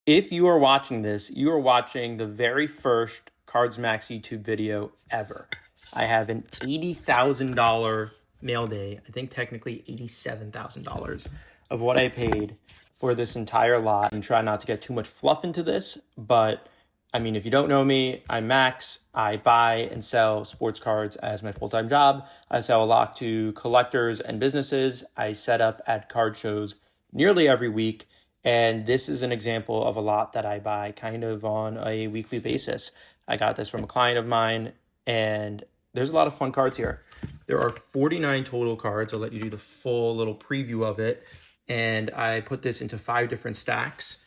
If you are watching this, you are watching the very first Cards Max YouTube video ever. I have an $80,000 mail day. I think technically $87,000 of what I paid for this entire lot. And try not to get too much fluff into this, but I mean, if you don't know me, I'm Max. I buy and sell sports cards as my full-time job. I sell a lot to collectors and businesses. I set up at card shows nearly every week. And this is an example of a lot that I buy kind of on a weekly basis. I got this from a client of mine, and there's a lot of fun cards here. There are 49 total cards. I'll let you do the full little preview of it. And I put this into 5 different stacks.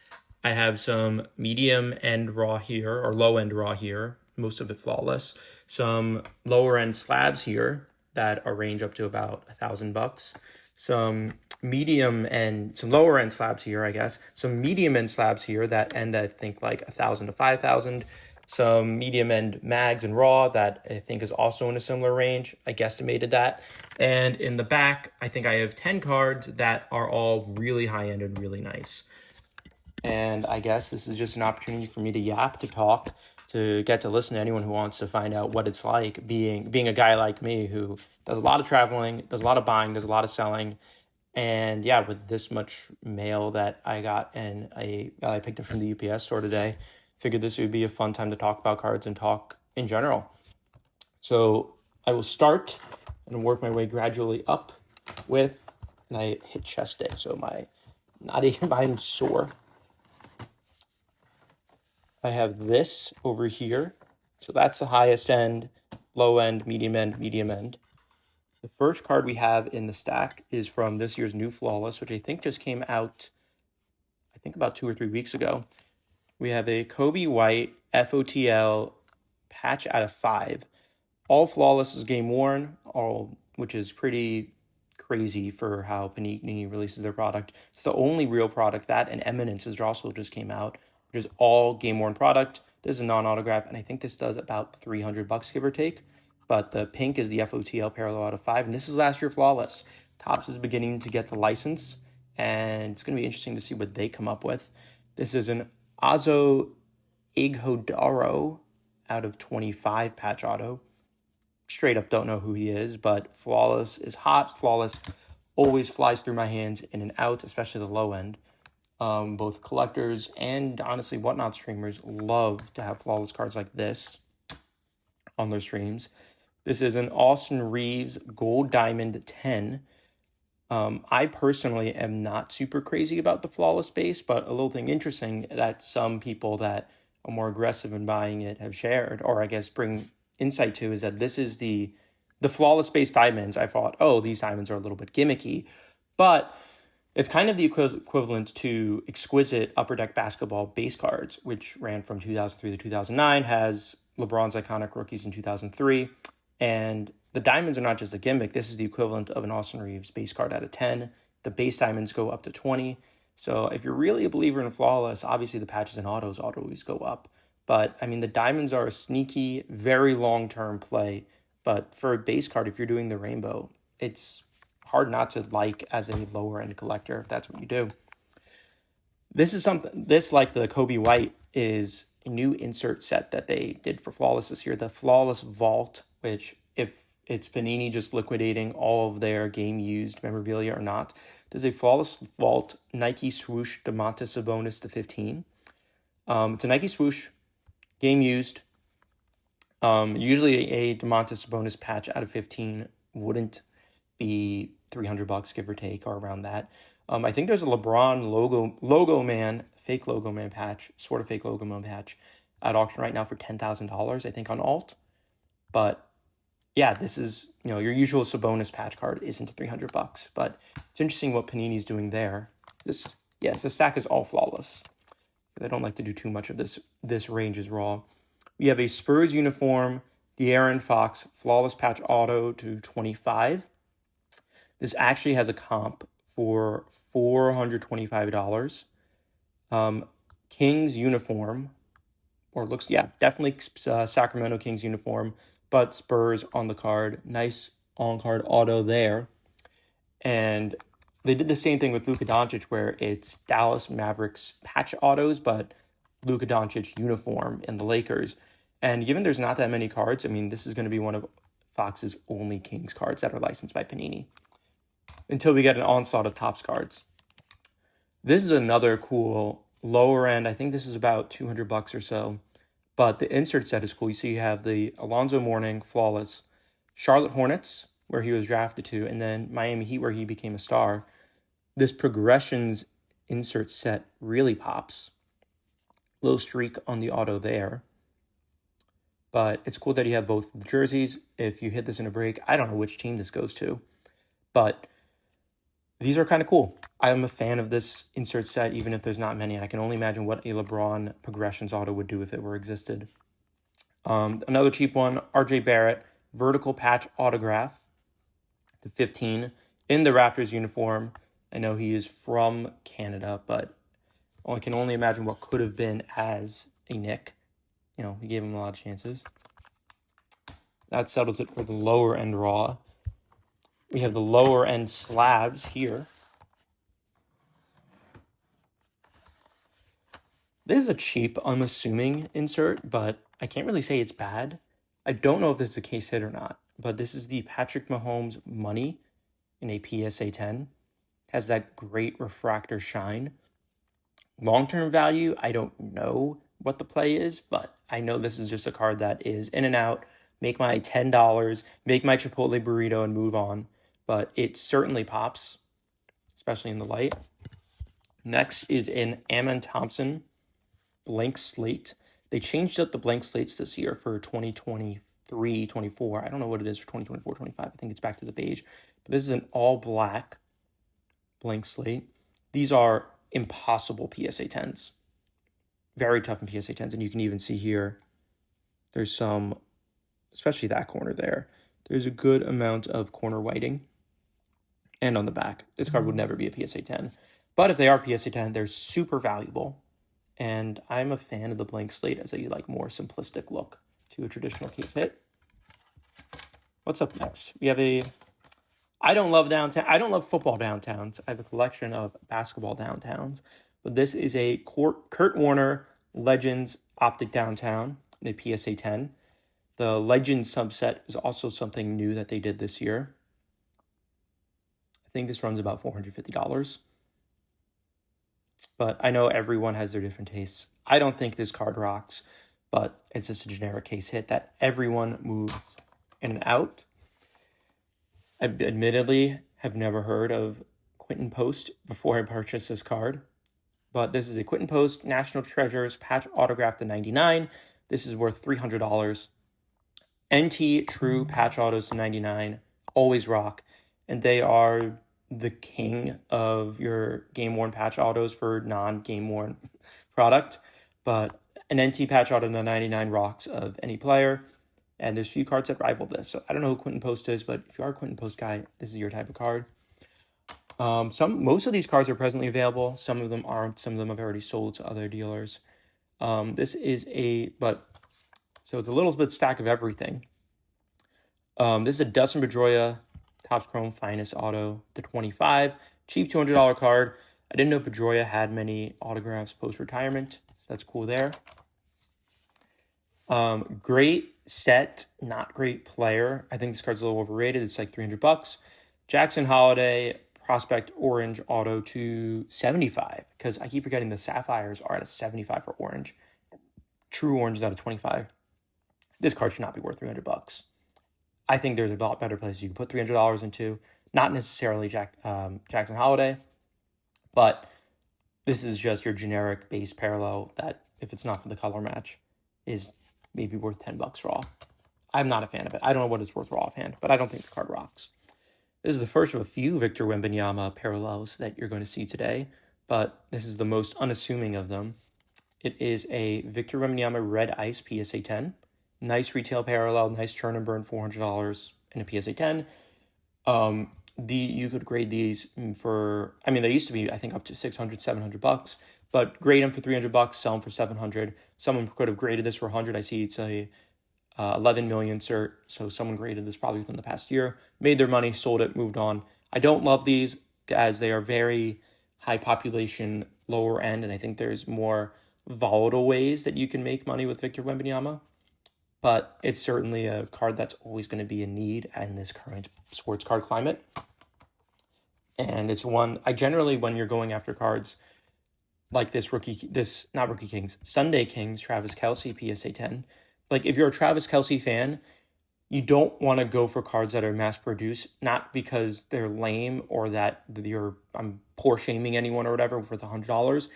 I have some medium end raw here, or low end raw here, most of it flawless. Some lower end slabs here that are range up to about $1,000. Some medium and some lower end slabs here, I guess. Some medium end slabs here that end, I think, like 1,000 to 5,000. Some medium end mags and raw that I think is also in a similar range. I guesstimated that. And in the back, I think I have 10 cards that are all really high end and really nice. And I guess this is just an opportunity for me to yap, to talk, to get to listen to anyone who wants to find out what it's like being a guy like me who does a lot of traveling, does a lot of buying, does a lot of selling. And yeah, with this much mail that I got and I picked it from the UPS store today, figured this would be a fun time to talk about cards and talk in general. So I will start and work my way gradually up with, and I hit chest day, so I'm sore. I have this over here. So that's the highest end, low end, medium end, medium end. The first card we have in the stack is from this year's new Flawless, which I think just came out, I think about 2 or 3 weeks ago. We have a Kobe White FOTL patch out of 5. All Flawless is game worn, which is pretty crazy for how Panini releases their product. It's the only real product. That and Eminence, which also just came out, which is all game worn product. This is a non-autograph, and I think this does about $300, give or take. But the pink is the FOTL parallel out of 5, and this is last year Flawless. Topps is beginning to get the license, and it's going to be interesting to see what they come up with. This is an Azo Ighodaro out of 25 patch auto. Straight up don't know who he is, but Flawless is hot. Flawless always flies through my hands in and out, especially the low end. Both collectors and honestly whatnot streamers love to have Flawless cards like this on their streams. This is an Austin Reeves Gold Diamond 10. I personally am not super crazy about the Flawless base, but a little thing interesting that some people that are more aggressive in buying it have shared, or I guess bring insight to, is that this is the Flawless base diamonds. I thought, oh, these diamonds are a little bit gimmicky, but it's kind of the equivalent to exquisite Upper Deck basketball base cards, which ran from 2003 to 2009, has LeBron's iconic rookies in 2003. And the diamonds are not just a gimmick. This is the equivalent of an Austin Reeves base card out of 10. The base diamonds go up to 20. So if you're really a believer in Flawless, obviously the patches and autos always go up. But I mean, the diamonds are a sneaky, very long-term play. But for a base card, if you're doing the rainbow, it's hard not to like as a lower end collector if that's what you do. This, like the Kobe White, is a new insert set that they did for Flawless this year. The Flawless Vault, which if it's Panini just liquidating all of their game used memorabilia or not, there's a Flawless Vault Nike Swoosh Domantas Sabonis to 15. It's a Nike Swoosh, game used. Usually a Domantas Sabonis patch out of 15 wouldn't be $300, give or take, or around that. I think there's a LeBron logo man, fake logo man patch, sort of fake logo man patch at auction right now for $10,000, I think, on alt. But yeah, this is, your usual Sabonis patch card isn't $300, but it's interesting what Panini's doing there. The stack is all Flawless. They don't like to do too much of this. This range is raw. We have a Spurs uniform, De'Aaron Fox Flawless patch auto to 25. This actually has a comp for $425. Kings uniform, definitely Sacramento Kings uniform, but Spurs on the card. Nice on-card auto there. And They did the same thing with Luka Doncic, where it's Dallas Mavericks patch autos, but Luka Doncic uniform in the Lakers. And given there's not that many cards, I mean, this is going to be one of Fox's only Kings cards that are licensed by Panini until we get an onslaught of Topps cards. This is another cool lower end. I think this is about $200 or so, but the insert set is cool. You see you have the Alonzo Mourning Flawless, Charlotte Hornets, where he was drafted to, and then Miami Heat, where he became a star. This progressions insert set really pops. Little streak on the auto there. But it's cool that you have both the jerseys. If you hit this in a break, I don't know which team this goes to, but these are kind of cool. I am a fan of this insert set, even if there's not many. And I can only imagine what a LeBron progressions auto would do if it were existed. Another cheap one, RJ Barrett, vertical patch autograph to 15 in the Raptors uniform. I know he is from Canada, but I can only imagine what could have been as a Knick. You know, he gave him a lot of chances. That settles it for the lower end raw. We have the lower end slabs here. This is a cheap, unassuming insert, but I can't really say it's bad. I don't know if this is a case hit or not, but this is the Patrick Mahomes money in a PSA 10. Has that great refractor shine. Long-term value, I don't know what the play is, but I know this is just a card that is in and out, make my $10, make my Chipotle burrito and move on. But it certainly pops, especially in the light. Next is an Ammon Thompson blank slate. They changed up the blank slates this year for 2023, 24. I don't know what it is for 2024, 25. I think it's back to the beige. But this is an all black blank slate. These are impossible PSA 10s. Very tough in PSA 10s. And you can even see here, there's some, especially that corner there, there's a good amount of corner whiting. And on the back, this card would never be a PSA 10. But if they are PSA 10, they're super valuable. And I'm a fan of the blank slate as a more simplistic look to a traditional case hit. What's up next? We have I don't love football downtowns. I have a collection of basketball downtowns. But this is a Kurt Warner Legends Optic Downtown in a PSA 10. The Legends subset is also something new that they did this year. I think this runs about $450. But I know everyone has their different tastes. I don't think this card rocks, but it's just a generic case hit that everyone moves in and out. I admittedly have never heard of Quentin Post before I purchased this card. But this is a Quentin Post National Treasures patch autograph to 99. This is worth $300. NT True patch autos to 99. Always rock. And they are the king of your game-worn patch autos for non-game-worn product. But an NT patch auto to 99 rocks of any player. And there's few cards that rival this. So I don't know who Quentin Post is, but if you are a Quentin Post guy, this is your type of card. Most of these cards are presently available. Some of them aren't. Some of them have already sold to other dealers. So it's a little bit stack of everything. This is a Dustin Pedroia Topps Chrome Finest Auto to 25. Cheap $200 card. I didn't know Pedroia had many autographs post-retirement. So that's cool there. Great set, not great player. I think this card's a little overrated. It's like $300. Jackson Holiday Prospect Orange Auto to 75, because I keep forgetting the Sapphires are at a 75 for orange. True Orange is at a 25. This card should not be worth $300. I think there's a lot better places you can put $300 into. Not necessarily Jackson Holiday, but this is just your generic base parallel that, if it's not for the color match, is maybe worth $10 raw. I'm not a fan of it. I don't know what it's worth raw offhand, but I don't think the card rocks. This is the first of a few Victor Wembanyama parallels that you're going to see today, but this is the most unassuming of them. It is a Victor Wembanyama Red Ice PSA 10. Nice retail parallel, nice churn and burn, $400 in a PSA 10. You could grade these for, they used to be, I think, up to $600, $700, but grade them for $300, sell them for $700. Someone could have graded this for $100. I see it's a 11 million cert, so someone graded this probably within the past year, made their money, sold it, moved on. I don't love these. as they are very high population, lower end, and I think there's more volatile ways that you can make money with Victor Wembanyama. But it's certainly a card that's always going to be in need in this current sports card climate. And it's one I generally, when you're going after cards like Sunday Kings, Travis Kelce, PSA 10. Like if you're a Travis Kelce fan, you don't want to go for cards that are mass produced, not because they're lame or that I'm poor shaming anyone or whatever for the $100,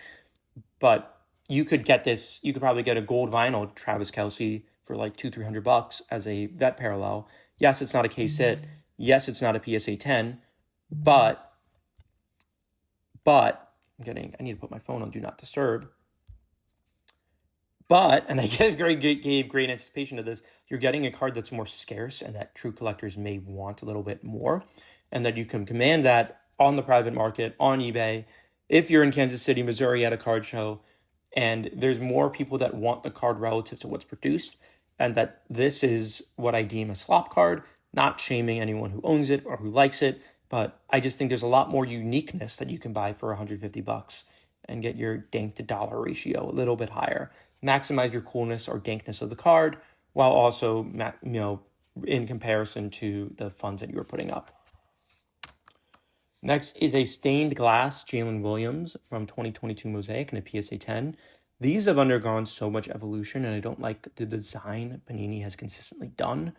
but you could probably get a gold vinyl Travis Kelce for like $200-300 as a vet parallel. Yes, it's not a case hit. Yes, it's not a PSA 10, but I need to put my phone on Do Not Disturb. But, and I gave great anticipation to this, you're getting a card that's more scarce and that true collectors may want a little bit more, and that you can command that on the private market, on eBay, if you're in Kansas City, Missouri at a card show, and there's more people that want the card relative to what's produced, and that this is what I deem a slop card, not shaming anyone who owns it or who likes it, but I just think there's a lot more uniqueness that you can buy for $150 and get your dank to dollar ratio a little bit higher. Maximize your coolness or dankness of the card while also, in comparison to the funds that you were putting up. Next is a stained glass Jalen Williams from 2022 Mosaic and a PSA 10. These have undergone so much evolution, and I don't like the design Panini has consistently done.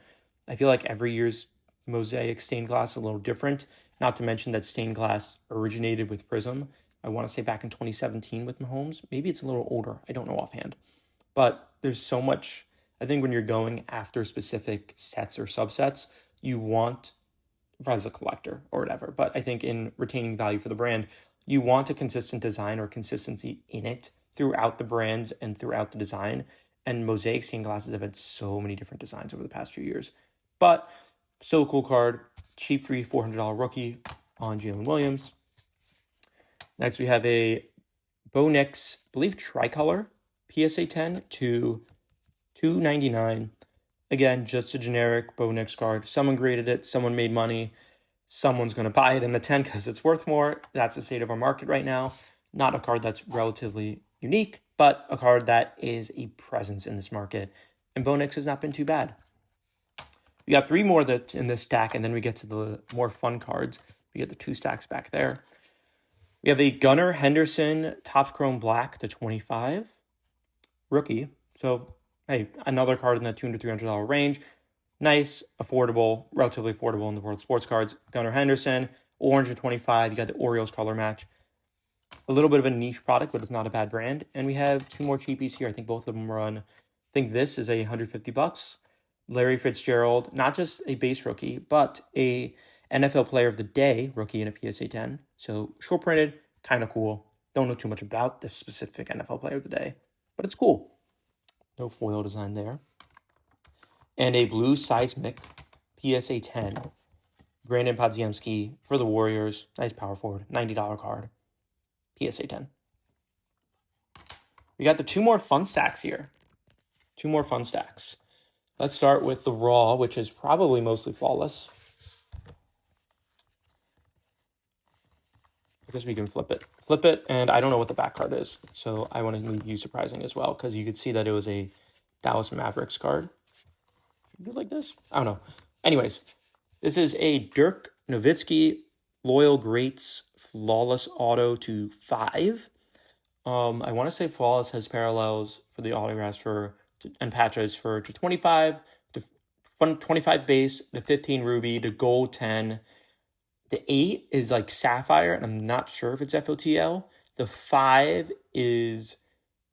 I feel like every year's Mosaic stained glass is a little different, not to mention that stained glass originated with Prism. I want to say back in 2017 with Mahomes. Maybe it's a little older. I don't know offhand. But there's so much, I think when you're going after specific sets or subsets, you want, as a collector or whatever, but I think in retaining value for the brand, you want a consistent design or consistency in it throughout the brands and throughout the design. And Mosaic stained glasses have had so many different designs over the past few years. But still a cool card, cheap $300-400 rookie on Jalen Williams. Next, we have a Bo Nix, I believe tricolor, PSA 10 to $299. Again, just a generic Bo Nix card. Someone graded it, someone made money, someone's going to buy it in the 10 because it's worth more. That's the state of our market right now. Not a card that's relatively unique, but a card that is a presence in this market. And Bo Nix has not been too bad. We got 3 more that's in this stack, and then we get to the more fun cards. We get the 2 stacks back there. We have a Gunnar Henderson Topps Chrome Black to 25 rookie. So, hey, another card in that $200-300 range. Nice, affordable, relatively affordable in the world of sports cards. Gunnar Henderson, orange to 25. You got the Orioles color match. A little bit of a niche product, but it's not a bad brand. And we have 2 more cheapies here. I think both of them run. I think this is $150. Larry Fitzgerald, not just a base rookie, but a NFL Player of the Day rookie in a PSA 10. So short printed, kind of cool. Don't know too much about this specific NFL Player of the Day, but it's cool. No foil design there. And a blue seismic PSA 10. Brandon Podziemski for the Warriors. Nice power forward. $90 card. PSA 10. We got the 2 more fun stacks here. 2 more fun stacks. Let's start with the Raw, which is probably mostly flawless. I guess we can flip it. Flip it, and I don't know what the back card is, so I want to leave you surprising as well, because you could see that it was a Dallas Mavericks card. Should we do it like this? I don't know. Anyways, this is a Dirk Nowitzki Loyal Greats Flawless Auto to 5. I want to say Flawless has parallels for the autographs and patches for to 25, to 25 base, the 15 ruby, the gold 10. The 8 is like sapphire, and I'm not sure if it's FOTL. The 5 is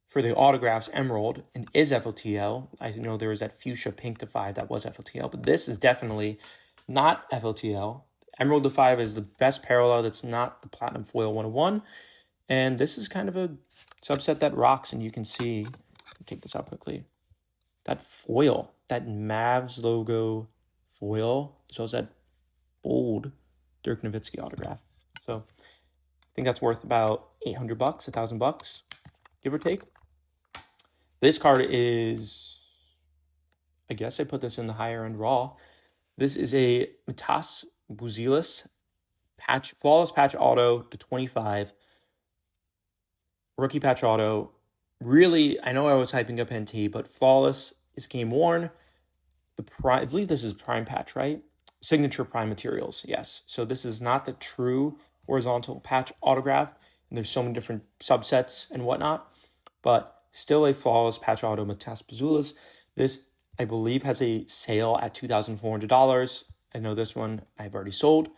for the autographs emerald and is FOTL. I know there was that fuchsia pink to 5 that was FOTL, but this is definitely not FOTL. Emerald to 5 is the best parallel that's not the Platinum Foil 101. And this is kind of a subset that rocks, and you can see, take this out quickly, that foil, that Mavs logo foil, as well as that bold Dirk Nowitzki autograph. So I think that's worth about $800, $1,000, give or take. This card is, I guess I put this in the higher end raw. This is a Matas Buzelis flawless patch auto to 25, rookie patch auto. Really, I know I was hyping up NT, but flawless is game worn. I believe this is prime patch, right? Signature prime materials, yes. So this is not the true horizontal patch autograph, and there's so many different subsets and whatnot, but still a flawless patch auto Matas Pazulas. This, I believe, has a sale at $2,400. I know this one I've already sold,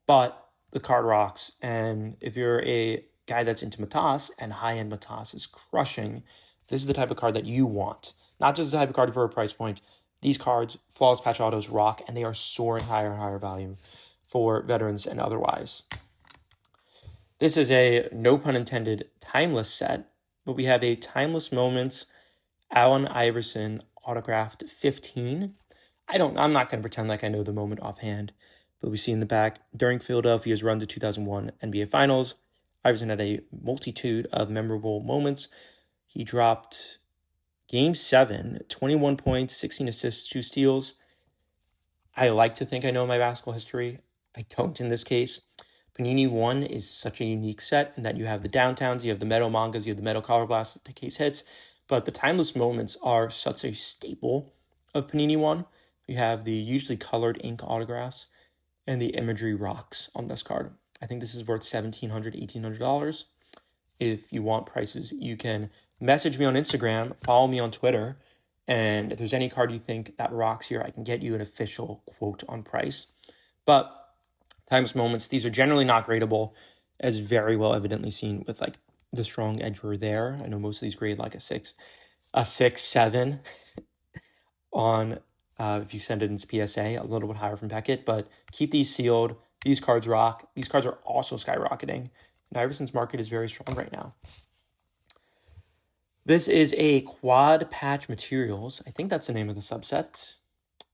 but the card rocks. And if you're a guy that's into Matas and high-end Matas is crushing, this is the type of card that you want. Not just the type of card for a price point. These cards, flawless patch autos, rock, and they are soaring higher and higher value for veterans and otherwise. This is a, no pun intended, timeless set, but we have a Timeless Moments Allen Iverson autographed 15. I'm not going to pretend like I know the moment offhand, but we see in the back, during Philadelphia's run to 2001 NBA Finals, Iverson had a multitude of memorable moments. He dropped Game 7, 21 points, 16 assists, 2 steals. I like to think I know my basketball history. I don't in this case. Panini 1 is such a unique set in that you have the downtowns, you have the metal mangas, you have the metal color blasts that the case hits, but the timeless moments are such a staple of Panini 1. You have the usually colored ink autographs and the imagery rocks on this card. I think this is worth $1,700, $1,800. If you want prices, you can message me on Instagram, follow me on Twitter, and if there's any card you think that rocks here, I can get you an official quote on price. But timeless moments, these are generally not gradable, as very well evidently seen with like the strong edger there. I know most of these grade like a 6, 7 on if you send it into PSA, a little bit higher from Beckett, but keep these sealed. These cards rock. These cards are also skyrocketing. And Iverson's market is very strong right now. This is a quad patch materials. I think that's the name of the subset.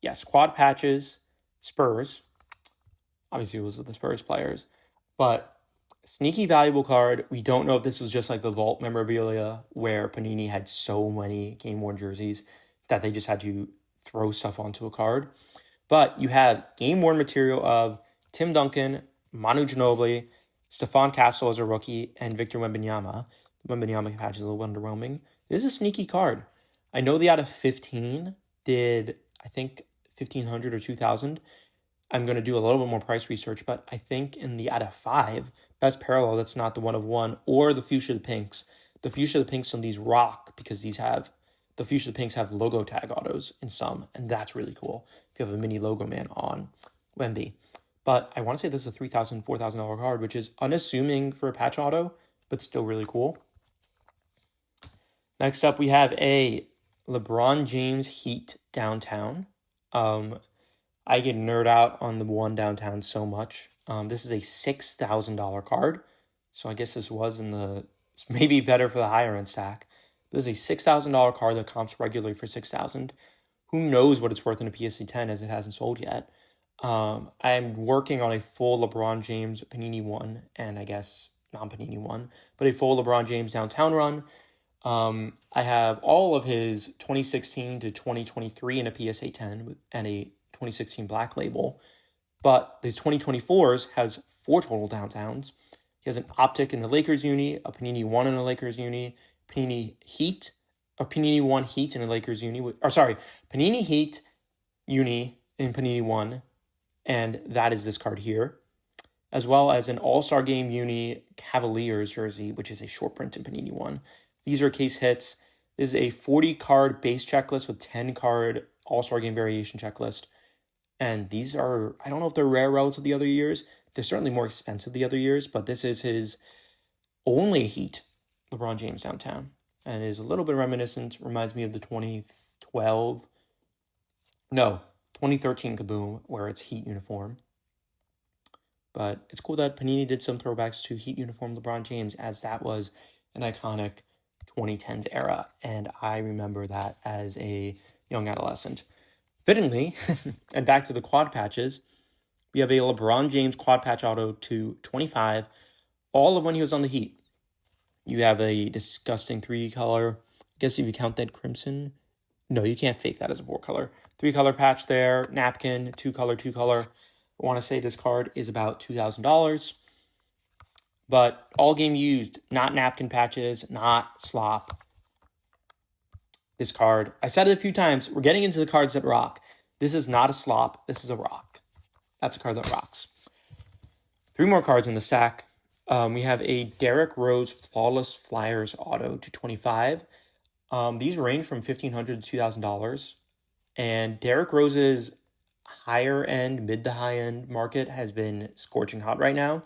Yes, quad patches, Spurs. Obviously, it was the Spurs players. But sneaky valuable card. We don't know if this was just like the Vault memorabilia where Panini had so many game-worn jerseys that they just had to throw stuff onto a card. But you have game-worn material of Tim Duncan, Manu Ginobili, Stephon Castle as a rookie, and Victor Wembanyama. The Wembanyama patch is a little underwhelming. This is a sneaky card. I know the out of 15 did, I think, 1,500 or 2,000. I'm going to do a little bit more price research, but I think in the out of 5, best parallel, that's not the 1 of 1, or the Fuchsia the Pinks. The Fuchsia the Pinks on these rock because the Fuchsia the Pinks have logo tag autos in some, and that's really cool if you have a mini logo man on Wemby. But I want to say this is a $3,000, $4,000 card, which is unassuming for a patch auto, but still really cool. Next up, we have a LeBron James Heat Downtown. I get nerd out on the one downtown so much. This is a $6,000 card. So I guess this was maybe better for the higher end stack. This is a $6,000 card that comps regularly for $6,000. Who knows what it's worth in a PSA 10 as it hasn't sold yet. I'm working on a full LeBron James Panini 1 and I guess non-Panini 1, but a full LeBron James downtown run. I have all of his 2016 to 2023 in a PSA 10 and a 2016 black label, but his 2024s has 4 total downtowns. He has an Optic in the Lakers uni, a Panini 1 in the Lakers uni, Panini Heat, a Panini 1 Heat in the Lakers uni, Panini Heat uni in Panini 1, and that is this card here, as well as an All-Star Game uni Cavaliers jersey, which is a short print in Panini 1. These are case hits. This is a 40-card base checklist with 10-card All-Star Game variation checklist. And these are, I don't know if they're rare relative to the other years. They're certainly more expensive the other years, but this is his only Heat LeBron James downtown. And is a little bit reminiscent, reminds me of the 2013 Kaboom, where it's Heat uniform. But it's cool that Panini did some throwbacks to Heat uniform LeBron James, as that was an iconic 2010s era. And I remember that as a young adolescent. Fittingly, and back to the quad patches, we have a LeBron James quad patch auto to 25, all of when he was on the Heat. You have a disgusting 3-color, I guess if you count that crimson. No, you can't fake that as a 4-color. 3-color patch there, napkin, 2-color. I want to say this card is about $2,000. But all game used, not napkin patches, not slop. This card, I said it a few times, we're getting into the cards that rock. This is not a slop, this is a rock. That's a card that rocks. 3 more cards in the stack. We have a Derrick Rose Flawless Flyers Auto to 25. These range from $1,500 to $2,000. And Derrick Rose's higher end, mid to high end market has been scorching hot right now.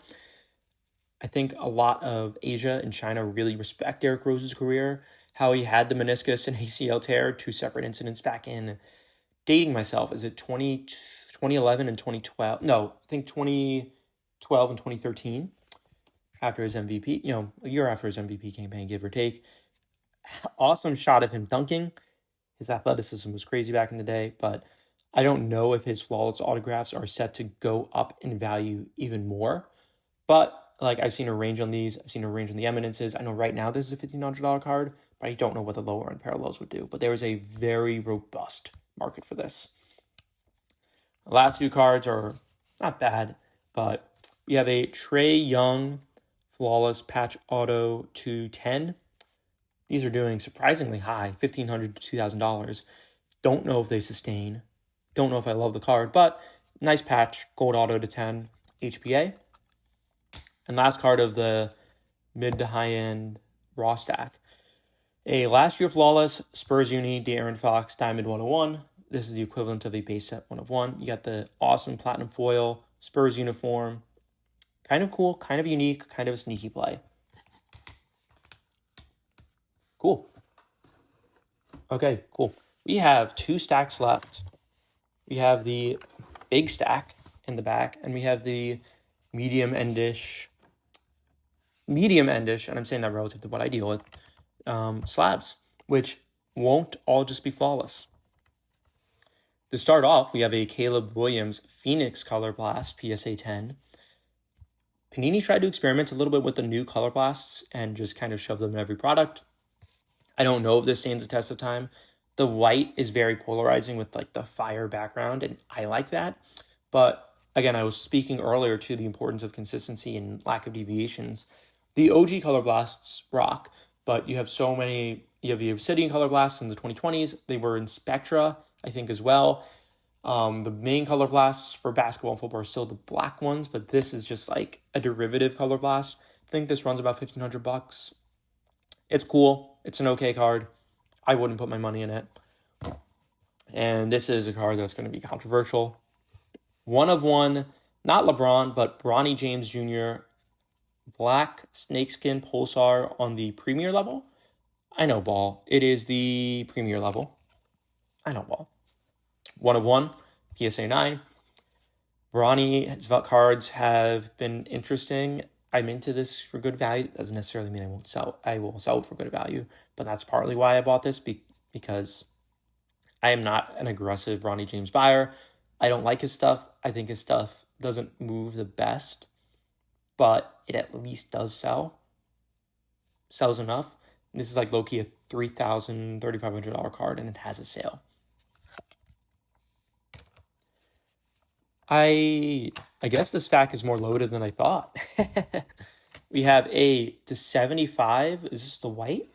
I think a lot of Asia and China really respect Derrick Rose's career, how he had the meniscus and ACL tear, 2 separate incidents back in, dating myself, is it 2011 and 2012? No, I think 2012 and 2013 after his MVP, a year after his MVP campaign, give or take. Awesome shot of him dunking. His athleticism was crazy back in the day, but I don't know if his flawless autographs are set to go up in value even more. But I've seen a range on these. I've seen a range on the eminences. I know right now this is a $1,500 card, but I don't know what the lower end parallels would do. But there is a very robust market for this. The last 2 cards are not bad, but we have a Trae Young Flawless Patch Auto to 10. These are doing surprisingly high, $1,500 to $2,000. Don't know if they sustain. Don't know if I love the card, but nice patch, gold auto to 10, HPA. And last card of the mid to high end raw stack. A last year flawless Spurs Uni De'Aaron Fox Diamond 101. This is the equivalent of a base set 1 of 1. You got the awesome platinum foil, Spurs uniform. Kind of cool, kind of unique, kind of a sneaky play. Cool. Okay, cool. We have 2 stacks left. We have the big stack in the back, and we have the medium endish, and I'm saying that relative to what I deal with, slabs, which won't all just be flawless. To start off, we have a Caleb Williams Phoenix Color Blast PSA 10. Panini tried to experiment a little bit with the new Color Blasts and just kind of shove them in every product. I don't know if this stands the test of time. The white is very polarizing with the fire background, and I like that. But again, I was speaking earlier to the importance of consistency and lack of deviations. The OG Color Blasts rock, but you have so many. You have the Obsidian Color Blasts in the 2020s. They were in Spectra, I think, as well. The main Color Blasts for basketball and football are still the black ones, but this is just a derivative Color Blast. I think this runs about $1,500. It's cool. It's an okay card. I wouldn't put my money in it. And this is a card that's going to be controversial. 1 of 1, not LeBron, but Bronny James Jr. Black Snakeskin Pulsar on the Premier level. I know ball. It is the Premier level. I know ball. 1 of 1, PSA 9. Bronny's cards have been interesting. I'm into this for good value. It doesn't necessarily mean I won't sell. I will sell it for good value, but that's partly why I bought this because I am not an aggressive Bronny James buyer. I don't like his stuff. I think his stuff doesn't move the best, but it at least does sell. Sells enough. And this is low-key a $3,000, $3,500 card, and it has a sale. I guess the stack is more loaded than I thought. We have a to 75. Is this the white?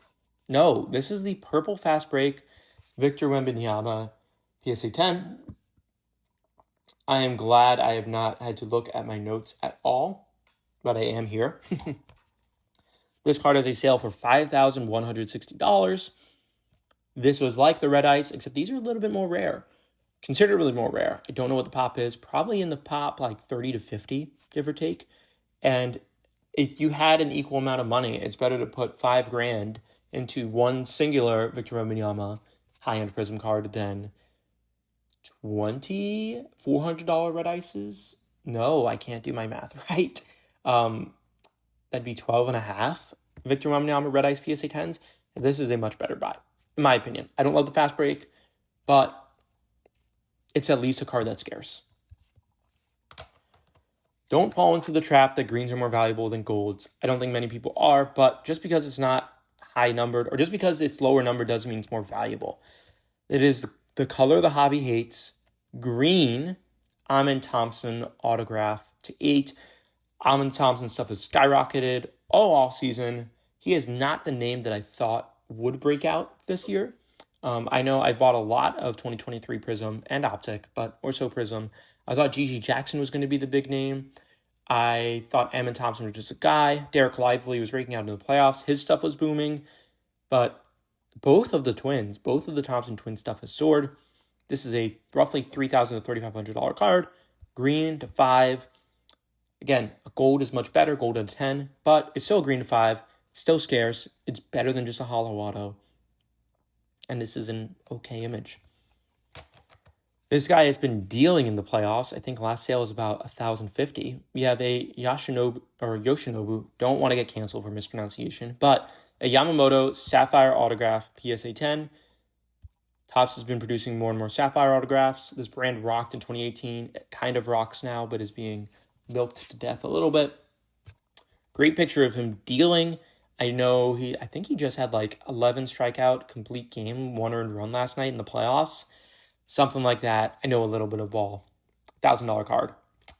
No, this is the purple fast break Victor Wembanyama PSA 10. I am glad I have not had to look at my notes at all, but I am here. This card has a sale for $5,160. This was like the red ice, except these are a little bit more rare. Considerably more rare. I don't know what the pop is. Probably in the pop 30 to 50, give or take. And if you had an equal amount of money, it's better to put $5,000 into one singular Victor Wembanyama high-end Prism card than $2,400 red ices. No, I can't do my math right. That'd be 12 and a half Victor Wembanyama red ice PSA 10s. This is a much better buy, in my opinion. I don't love the fast break, but it's at least a card that's scarce. Don't fall into the trap that greens are more valuable than golds. I don't think many people are, but just because it's not high numbered or just because it's lower numbered doesn't mean it's more valuable. It is the color the hobby hates. Green, Amin Thompson autograph to 8. Amin Thompson stuff has skyrocketed all off season. He is not the name that I thought would break out this year. I know I bought a lot of 2023 Prism and Optic, but more so Prism. I thought Gigi Jackson was going to be the big name. I thought Amin Thompson was just a guy. Derek Lively was breaking out in the playoffs. His stuff was booming. But both of the Thompson twin stuff has soared. This is a roughly $3,000 to $3,500 card. Green to 5. Again, a gold is much better, gold at 10, but it's still a green to 5. It's still scarce. It's better than just a hollow auto. And this is an okay image. This guy has been dealing in the playoffs. I think last sale was about 1,050. We have a Yoshinobu. Don't want to get canceled for mispronunciation, but a Yamamoto Sapphire autograph PSA 10. Topps has been producing more and more Sapphire autographs. This brand rocked in 2018. It kind of rocks now, but is being milked to death a little bit. Great picture of him dealing. I think he just had like 11 strikeout, complete game, 1 earned run last night in the playoffs. Something like that. I know a little bit of ball. $1,000 card.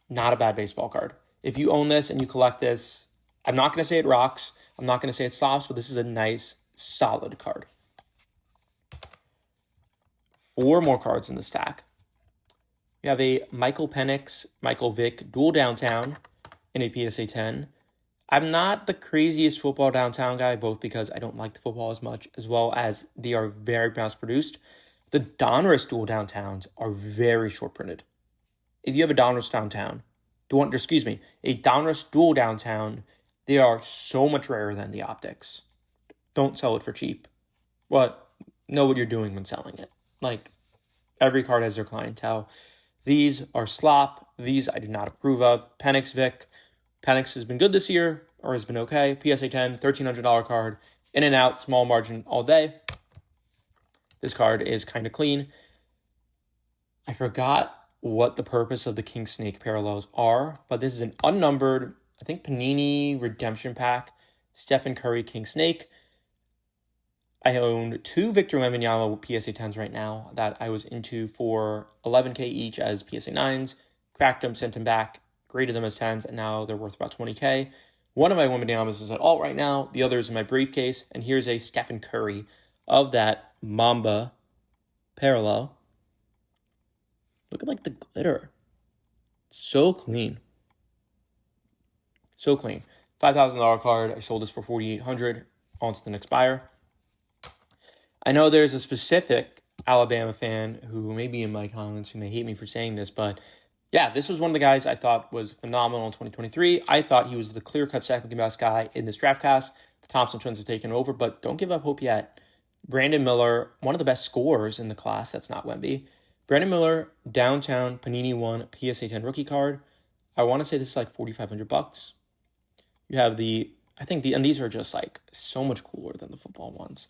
Not a bad baseball card. If you own this and you collect this, I'm not going to say it rocks. I'm not going to say it stops, but this is a nice, solid card. 4 more cards in the stack. We have a Michael Penix, Michael Vick dual downtown in a PSA 10. I'm not the craziest football downtown guy, both because I don't like the football as much, as well as they are very mass produced. The Donruss dual downtowns are very short printed. If you have a Donruss dual downtown, they are so much rarer than the optics. Don't sell it for cheap. But know what you're doing when selling it. Like, every card has their clientele. These are slop. These I do not approve of. Penix Vic. Penix has been good this year, or has been okay. PSA 10, $1,300 card. In and out, small margin all day. This card is kind of clean. I forgot what the purpose of the King Snake parallels are, but this is an unnumbered, I think, Panini redemption pack. Stephen Curry King Snake. I own 2 Victor Wembanyama PSA 10s right now that I was into for $11K each as PSA 9s. Cracked them, sent them back, graded them as 10s, and now they're worth about $20K. One of my Wembanyama's is at alt right now. The other is in my briefcase. And here's a Stephen Curry of that Mamba parallel. Look at like the glitter. So clean. So clean. $5,000 card. I sold this for $4,800. On to the next buyer. I know there's a specific Alabama fan who may be in my comments who may hate me for saying this, but yeah, this was one of the guys I thought was phenomenal in 2023. I thought he was the clear-cut second-best guy in this draft class. The Thompson twins have taken over, but don't give up hope yet. Brandon Miller, one of the best scorers in the class. That's not Wemby. Brandon Miller, downtown Panini 1 PSA 10 rookie card. I want to say this is like $4,500. You have and these are just like so much cooler than the football ones.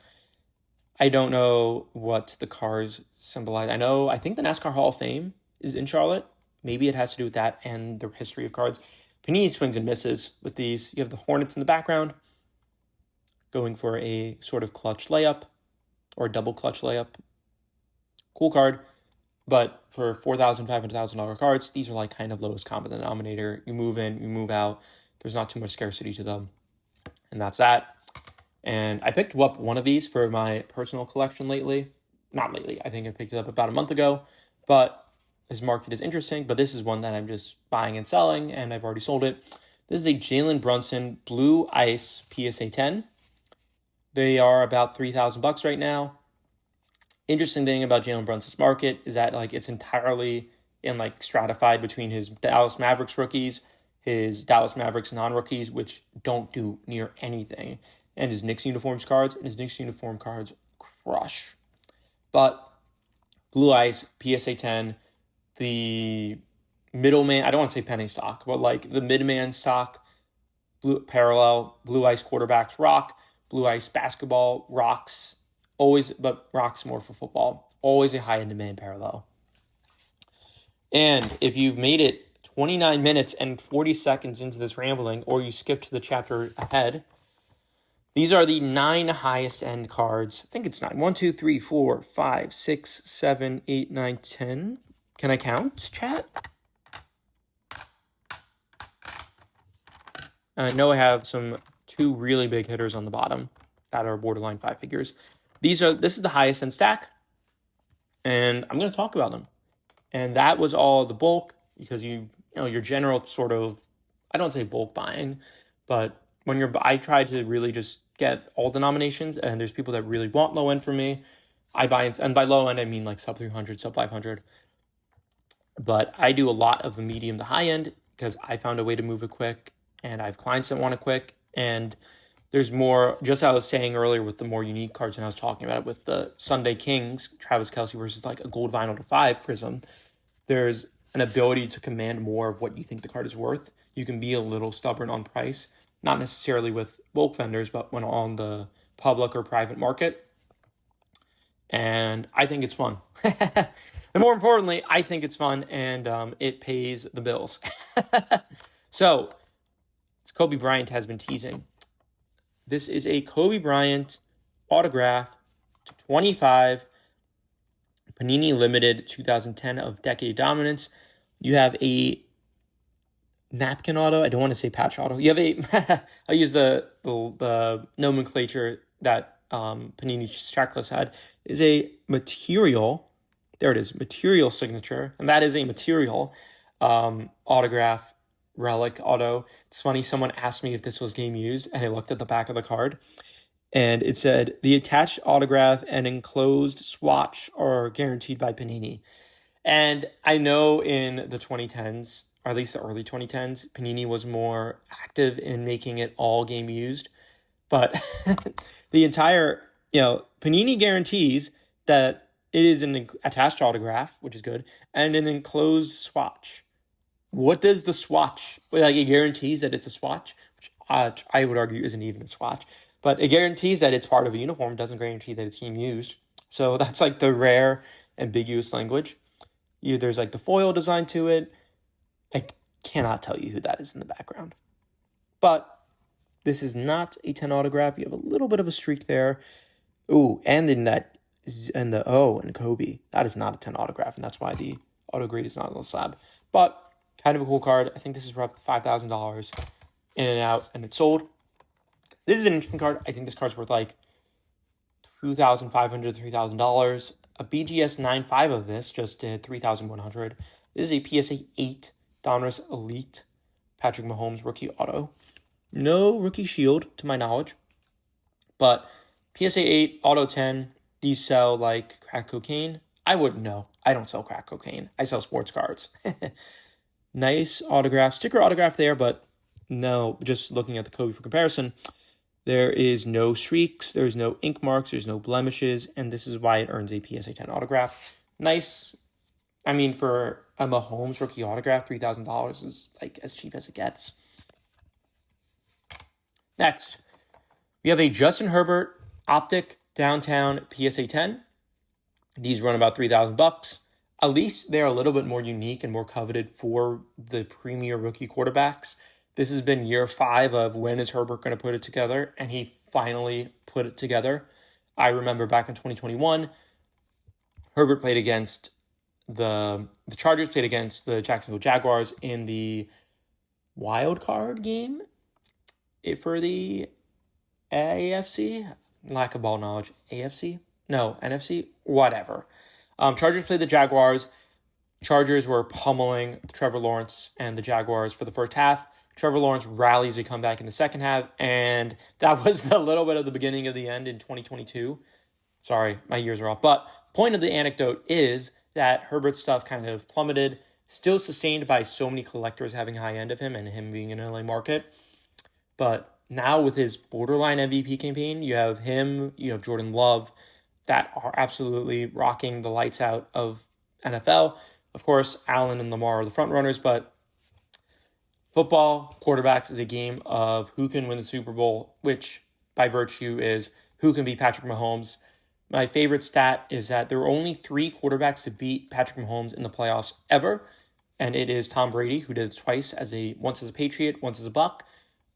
I don't know what the cars symbolize. I think the NASCAR Hall of Fame is in Charlotte. Maybe it has to do with that and the history of cards. Panini swings and misses with these. You have the Hornets in the background going for a sort of clutch layup or double clutch layup. Cool card. But for $4,000, $500,000 cards, these are like kind of lowest common denominator. You move in, you move out. There's not too much scarcity to them. And that's that. And I picked up one of these for my personal collection lately. Not lately. I think I picked it up about a month ago. But this market is interesting. But this is one that I'm just buying and selling. And I've already sold it. This is a Jalen Brunson Blue Ice PSA 10. They are about $3,000 right now. Interesting thing about Jalen Brunson's market is that like it's entirely stratified between his Dallas Mavericks rookies, his Dallas Mavericks non-rookies, which don't do near anything, and his Knicks uniform cards crush. But Blue Ice, PSA 10, the middleman, I don't want to say penny stock, but like the midman stock, blue Ice quarterbacks rock, Blue Ice basketball rocks, always, but rocks more for football. Always a high in demand parallel. And if you've made it 29 minutes and 40 seconds into this rambling, or you skipped to the chapter ahead, these are the 9 highest end cards. I think it's 9. 1, 2, 3, 4, 5, 6, 7, 8, 9, 10. Can I count, chat? I know I have two really big hitters on the bottom that are borderline 5 figures. This is the highest end stack, and I'm going to talk about them. And that was all the bulk, because your general sort of, I don't say bulk buying, but I try to really just get all the nominations, and there's people that really want low end from me. I buy, and by low end I mean like sub 300, sub 500. But I do a lot of the medium to high end because I found a way to move it quick, and I have clients that want it quick. And there's more, just as I was saying earlier with the more unique cards, and I was talking about it with the Sunday Kings, Travis Kelce versus like a gold vinyl to 5 prism. There's an ability to command more of what you think the card is worth. You can be a little stubborn on price, not necessarily with bulk vendors, but when on the public or private market. And I think it's fun. And more importantly, I think it's fun, and it pays the bills. So, it's Kobe Bryant has been teasing. This is a Kobe Bryant autograph to 25 Panini Limited 2010 of Decade Dominance. You have a napkin auto. I don't want to say patch auto. You have a, I'll use the nomenclature that Panini checklist had, is a material, there it is, material signature, and that is a material autograph relic auto. It's funny, someone asked me if this was game used, and I looked at the back of the card, and it said, the attached autograph and enclosed swatch are guaranteed by Panini. And I know in the 2010s, or at least the early 2010s, Panini was more active in making it all game used. But the entire, Panini guarantees that it is an attached autograph, which is good, and an enclosed swatch. What does the swatch, like it guarantees that it's a swatch, which I would argue isn't even a swatch, but it guarantees that it's part of a uniform, doesn't guarantee that it's game used. So that's like the rare ambiguous language. There's like the foil design to it. I cannot tell you who that is in the background. But this is not a 10 autograph. You have a little bit of a streak there. Ooh, and in the O in Kobe, that is not a 10 autograph, and that's why the auto grade is not on the slab. But kind of a cool card. I think this is for up to $5,000 in and out, and it's sold. This is an interesting card. I think this card's worth like $2,500, $3,000. A BGS 9.5 of this just did $3,100. This is a PSA 8 Donruss Elite Patrick Mahomes rookie auto. No rookie shield, to my knowledge. But PSA 8, Auto 10, these sell like crack cocaine. I wouldn't know. I don't sell crack cocaine. I sell sports cards. Nice autograph. Sticker autograph there, but no, just looking at the Kobe for comparison, there is no streaks, there's no ink marks, there's no blemishes, and this is why it earns a PSA 10 autograph. Nice. I mean, for a Mahomes rookie autograph, $3,000 is like as cheap as it gets. Next, we have a Justin Herbert Optic Downtown PSA 10. These run about $3,000. At least they're a little bit more unique and more coveted for the premier rookie quarterbacks. This has been year 5 of when is Herbert going to put it together, and he finally put it together. I remember back in 2021, Herbert played against the Chargers, played against the Jacksonville Jaguars in the wild card game for the AFC. Lack of ball knowledge. AFC? No, NFC? Whatever. Chargers played the Jaguars. Chargers were pummeling Trevor Lawrence and the Jaguars for the first half. Trevor Lawrence rallies a comeback in the second half, and that was the little bit of the beginning of the end in 2022. Sorry, my years are off. But point of the anecdote is that Herbert's stuff kind of plummeted, still sustained by so many collectors having high end of him and him being in an LA market. But now with his borderline MVP campaign, you have him, you have Jordan Love, that are absolutely rocking the lights out of NFL. Of course, Allen and Lamar are the front runners, but football, quarterbacks is a game of who can win the Super Bowl, which by virtue is who can beat Patrick Mahomes. My favorite stat is that there are only 3 quarterbacks to beat Patrick Mahomes in the playoffs ever, and it is Tom Brady, who did it twice, once as a Patriot, once as a Buck.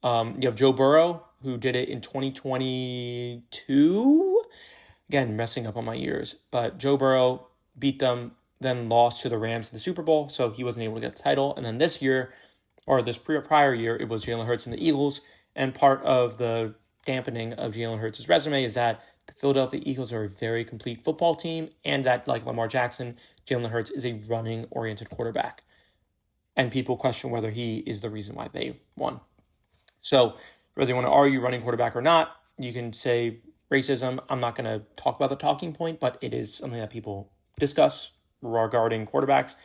You have Joe Burrow, who did it in 2022. Again, messing up on my years. But Joe Burrow beat them, then lost to the Rams in the Super Bowl, so he wasn't able to get the title. And then this year, or this prior year, it was Jalen Hurts and the Eagles. And part of the dampening of Jalen Hurts' resume is that the Philadelphia Eagles are a very complete football team, and that, like Lamar Jackson, Jalen Hurts is a running-oriented quarterback. And people question whether he is the reason why they won. So whether you want to argue running quarterback or not, you can say racism. I'm not going to talk about the talking point, but it is something that people discuss regarding quarterbacks.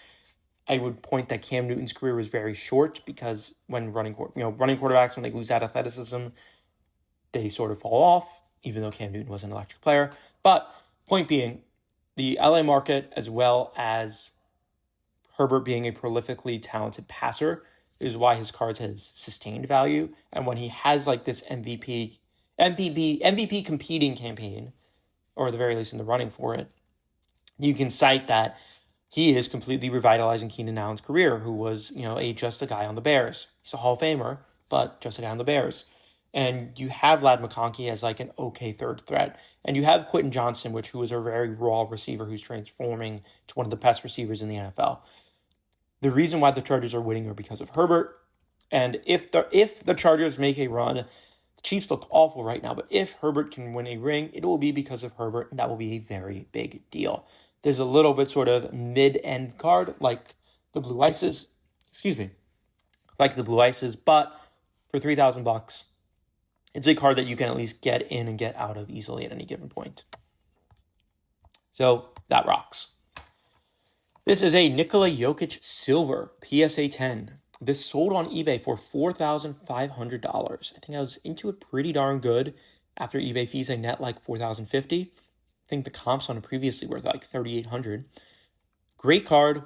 I would point that Cam Newton's career was very short because when running quarterbacks, when they lose that athleticism, they sort of fall off, even though Cam Newton was an electric player. But point being, the LA market, as well as Herbert being a prolifically talented passer, is why his cards have sustained value. And when he has like this MVP competing campaign, or at the very least in the running for it, you can cite that he is completely revitalizing Keenan Allen's career, who was, just a guy on the Bears. He's a Hall of Famer, but just a guy on the Bears. And you have Ladd McConkey as like an okay third threat. And you have Quentin Johnston, who is a very raw receiver who's transforming to one of the best receivers in the NFL. The reason why the Chargers are winning are because of Herbert. And if the Chargers make a run, the Chiefs look awful right now, but if Herbert can win a ring, it will be because of Herbert, and that will be a very big deal. There's a little bit sort of mid-end card like the Blue Ices, but for $3,000, it's a card that you can at least get in and get out of easily at any given point. So that rocks. This is a Nikola Jokic Silver PSA 10. This sold on eBay for $4,500. I think I was into it pretty darn good. After eBay fees, I net like $4,050. I think the comps on it previously were like $3,800. Great card.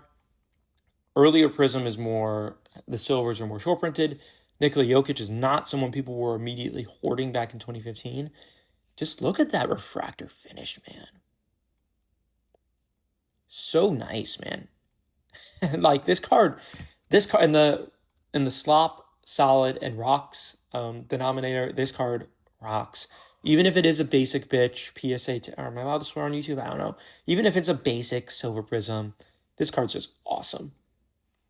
Earlier Prism is more, the silvers are more short printed. Nikola Jokic is not someone people were immediately hoarding back in 2015. Just look at that refractor finish, man. So nice, man. Like this card in the slop, solid, and rocks denominator, this card rocks. Even if it is a basic bitch PSA, or am I allowed to swear on YouTube? I don't know. Even if it's a basic silver prism, this card's just awesome.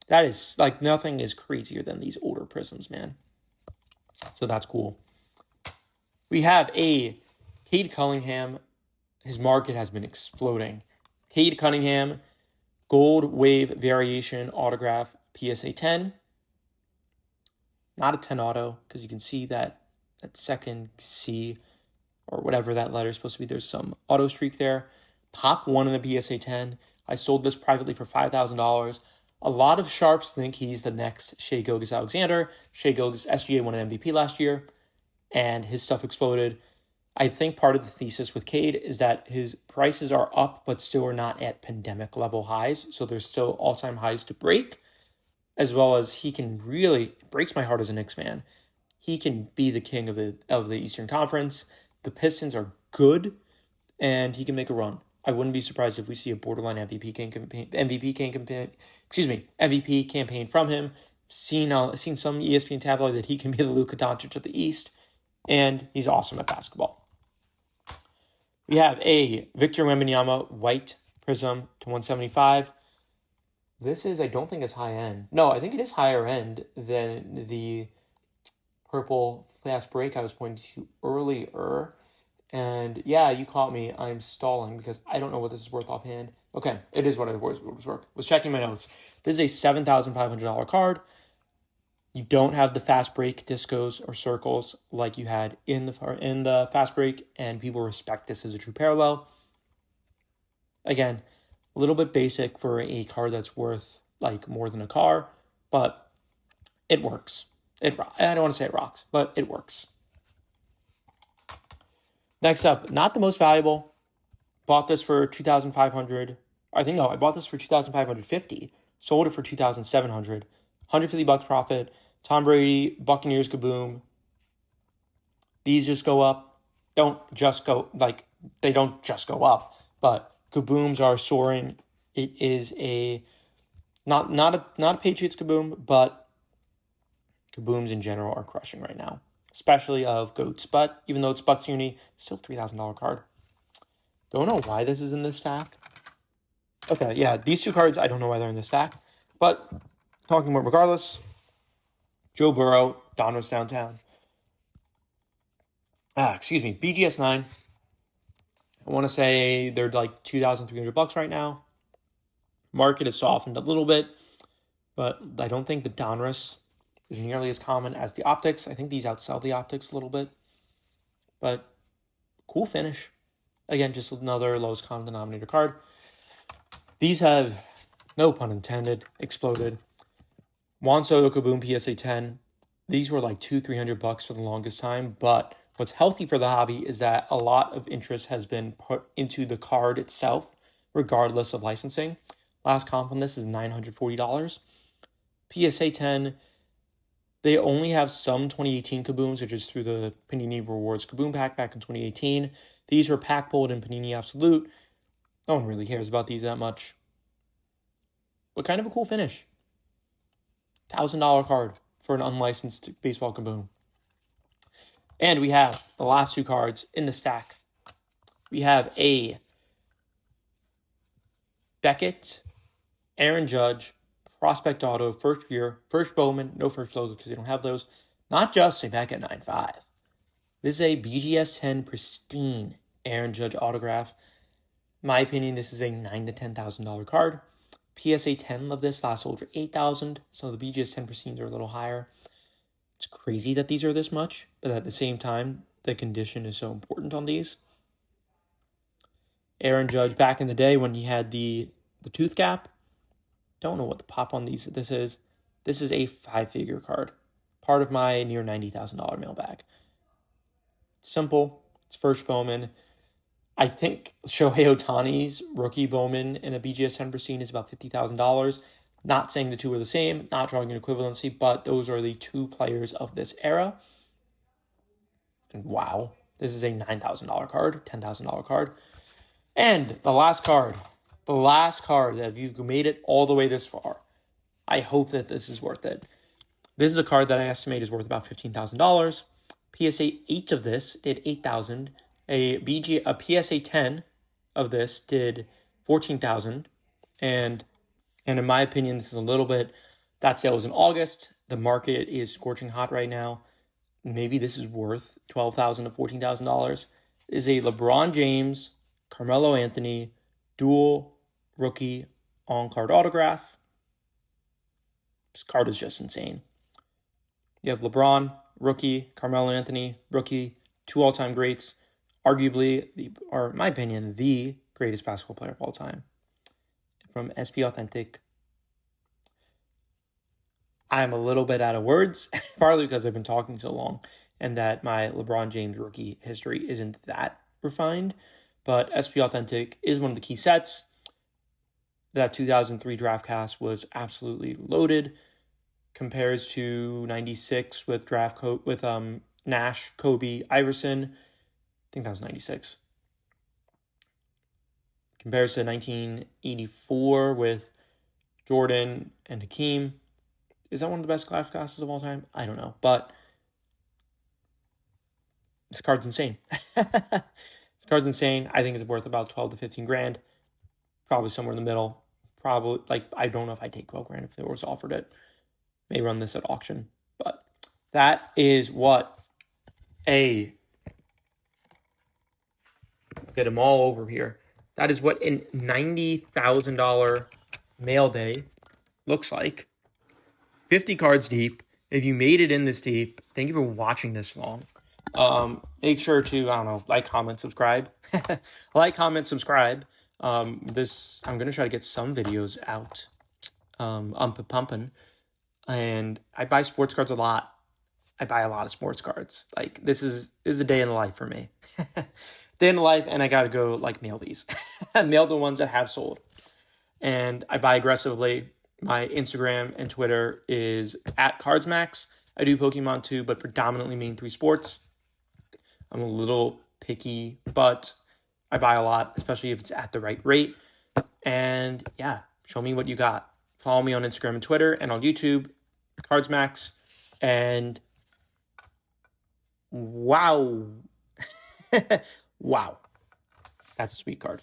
That is, like, nothing is crazier than these older prisms, man. So that's cool. We have a Cade Cunningham. His market has been exploding. Cade Cunningham, gold wave variation autograph PSA 10. Not a 10 auto, because you can see that second C or whatever that letter is supposed to be. There's some auto streak there. Pop 1 in the PSA 10. I sold this privately for $5,000. A lot of sharps think he's the next Shai Gilgeous-Alexander. Shai Gilgeous SGA won an MVP last year, and his stuff exploded. I think part of the thesis with Cade is that his prices are up, but still are not at pandemic level highs. So there's still all-time highs to break, as well as he can really, it breaks my heart as a Knicks fan. He can be the king of the Eastern Conference. The Pistons are good, and he can make a run. I wouldn't be surprised if we see a borderline MVP campaign from him. Seen some ESPN tabloid that he can be the Luka Doncic of the East, and he's awesome at basketball. We have a Victor Wembanyama white prism to 175. This is, I don't think it's high end. No, I think it is higher end than the purple fast break I was pointing to earlier. And yeah, you caught me. I'm stalling because I don't know what this is worth offhand. Okay, it is what it was worth. Was checking my notes. This is a $7,500 card. You don't have the fast break discos or circles like you had in the fast break, and people respect this as a true parallel. Again, a little bit basic for a card that's worth like more than a car, but it works. I don't want to say it rocks, but it works. Next up, not the most valuable. Bought this for $2,500. I bought this for $2,550. Sold it for $2,700. $150 profit. Tom Brady, Buccaneers, kaboom. These just go up. They don't just go up, but kabooms are soaring. It is not a Patriots kaboom, but kabooms in general are crushing right now, especially of GOATs. But even though it's Bucks Uni, still $3,000 card. Don't know why this is in this stack. Okay, yeah, these two cards, I don't know why they're in this stack. But talking about regardless, Joe Burrow, Donruss Downtown. BGS 9. I want to say they're like $2,300 right now. Market has softened a little bit, but I don't think the Donruss is nearly as common as the optics. I think these outsell the optics a little bit, but cool finish. Again, just another lowest common denominator card. These have, no pun intended, exploded. Juan Soto Kaboom PSA 10. These were like $200-300 for the longest time, but what's healthy for the hobby is that a lot of interest has been put into the card itself, regardless of licensing. Last comp on this is $940. PSA 10, they only have some 2018 Kabooms, which is through the Panini Rewards Kaboom Pack back in 2018. These were pack pulled in Panini Absolute. No one really cares about these that much. But kind of a cool finish. $1,000 card for an unlicensed baseball Kaboom. And we have the last two cards in the stack. We have a Beckett, Aaron Judge, Prospect Auto, first year, first Bowman, no first logo because they don't have those. Not just a Beckett 9.5. This is a BGS 10 pristine Aaron Judge autograph. In my opinion, this is a $9,000 to $10,000 card. PSA 10 of this last sold for $8,000, so the BGS 10 pristines are a little higher. It's crazy that these are this much, but at the same time, the condition is so important on these. Aaron Judge, back in the day when he had the tooth gap, don't know what the pop on this is. This is a 5-figure card. Part of my near $90,000 mailbag. It's simple. It's first Bowman. I think Shohei Ohtani's rookie Bowman in a BGS 10 pristine is about $50,000. Not saying the two are the same, not drawing an equivalency, but those are the two players of this era. And wow, this is a $9,000 card, $10,000 card. And the last card that if you've made it all the way this far, I hope that this is worth it. This is a card that I estimate is worth about $15,000. PSA 8 of this did $8,000. A PSA 10 of this did $14,000. And in my opinion, this is a little bit, that sale was in August. The market is scorching hot right now. Maybe this is worth $12,000 to $14,000. Is a LeBron James, Carmelo Anthony, dual rookie on-card autograph. This card is just insane. You have LeBron, rookie, Carmelo Anthony, rookie, two all-time greats. Arguably, in my opinion, the greatest basketball player of all time. From SP Authentic. I'm a little bit out of words, partly because I've been talking so long, and that my LeBron James rookie history isn't that refined. But SP Authentic is one of the key sets. That 2003 draft cast was absolutely loaded. Compares to 96 with Nash, Kobe, Iverson. I think that was 96. Compares to 1984 with Jordan and Hakeem. Is that one of the best draft classes of all time? I don't know. But this card's insane. This card's insane. I think it's worth about 12 to 15 grand. Probably somewhere in the middle. Probably, I don't know if I'd take 12 grand if it was offered it. May run this at auction. But that is what get them all over here. That is what a $90,000 mail day looks like. 50 cards deep. If you made it in this deep, thank you for watching this long. Make sure to, like, comment, subscribe. Like, comment, subscribe. I'm going to try to get some videos out. Pumping. And I buy sports cards a lot. I buy a lot of sports cards. Like, this is a day in the life for me. Day in the life, and I got to go, mail these. Mail the ones that have sold. And I buy aggressively. My Instagram and Twitter is @CardsMax. I do Pokemon too, but predominantly main 3 sports. I'm a little picky, but I buy a lot, especially if it's at the right rate. And yeah, show me what you got. Follow me on Instagram and Twitter and on YouTube, CardsMax. And wow. Wow. That's a sweet card.